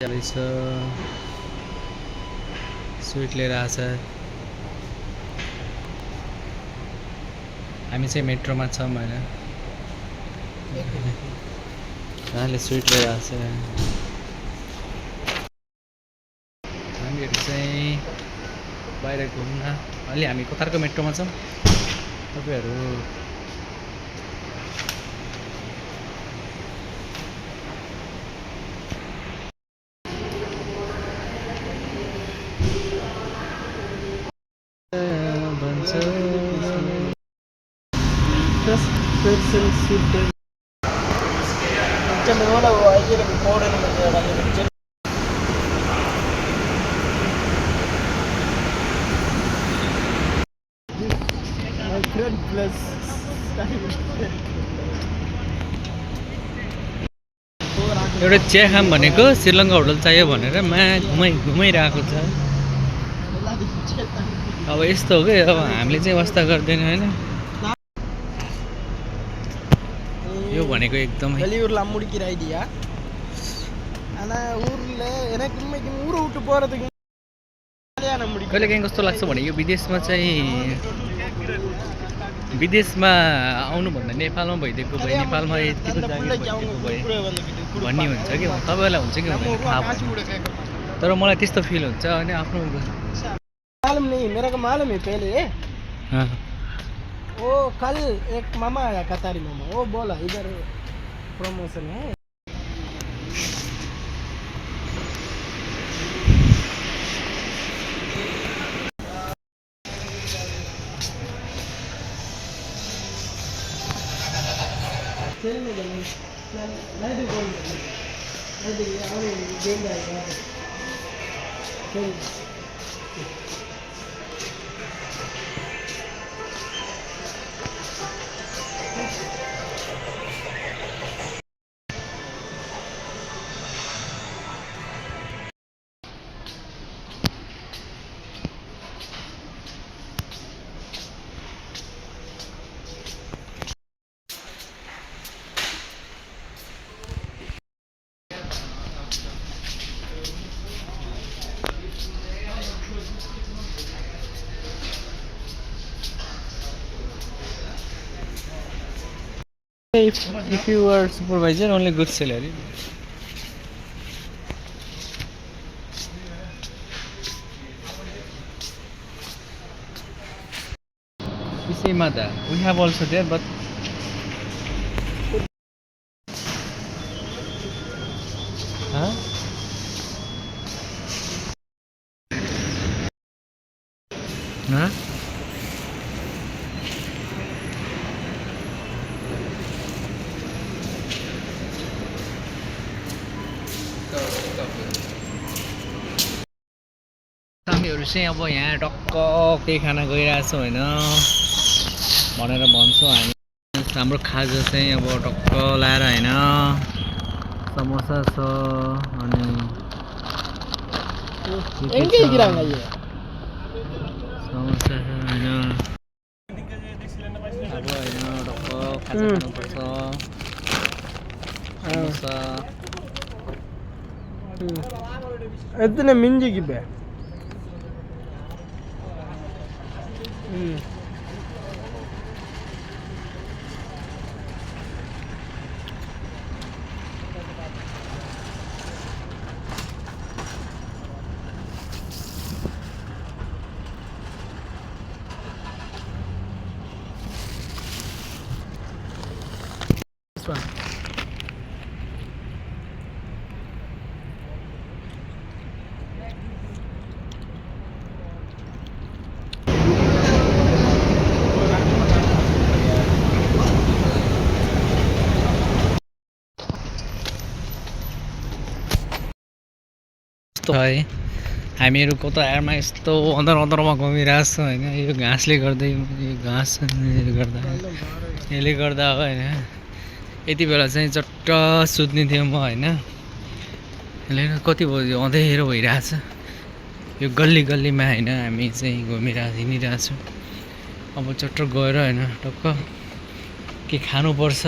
रहेछ स्विट लिएर आछ हामी चाहिँ मेट्रोमा छौँ हैन उहाँले स्विट लिएर आछ हामीहरू चाहिँ बाहिर घुम्न अलि हामी कतारको मेट्रोमा छौँ तपाईहरु एउटा चिया खाम भनेको श्रीलङ्का होटल चाहियो भनेर घुमाइरहेको छ अब यस्तो हो कि अब हामीले चाहिँ वास्ता गर्दैन हैन यो भनेको एकदमै வெளியூர்ல அம்முடிக்கிற ஐடியா ஆனா ஊர்ல எனக்கு இன்னைக்கு ஊரை விட்டு போறதுக்கு கல்யாணம் முடிக்க कहिले काहीँ कस्तो लाग्छ भने यो विदेशमा आउनुभन्दा नेपालमा भइदिएको भए नेपालमा यतिको जागिर भए भन्ने हुन्छ कि तपाईँलाई हुन्छ कि हुँदैन थाहा भएन तर मलाई त्यस्तो फिल हुन्छ अनि आफ्नो मालूम नहीं मेरे को मालूम है पहले वो कल एक मामा आया कतारी मामा वो बोला इधर प्रमोशन है if you are supervisor only good salary Isimada we have also there but huh हामीहरु चाहिँ अब यहाँ टक्क केही खाना गइरहेछौँ हैन भनेर भन्छौँ हामी हाम्रो खाजा चाहिँ अब टक्क लाएर हैन समोसा छ अनि எங்க இருக்கிறாங்க ஐயா समोसा छ हैन अब हैन टक्क खाजा खानुपर्छ समोसा எத்தனை மிஞ்சிக்கு பே है हामीहरु कतारमा यस्तो अन्दरमा घुमिरहेछौँ हैन यो घाँसले गर्दै यो घाँसले गर्दा यसले गर्दा हो हैन यति बेला चाहिँ चट्ट सुत्ने थियो म हैन यसले कति बज्यो अँधेरो भइरहेछ यो गल्ली गल्लीमा हैन हामी चाहिँ हिँडिरहेछौँ अब चट्ट गएर हैन टक्क के खानु पर्छ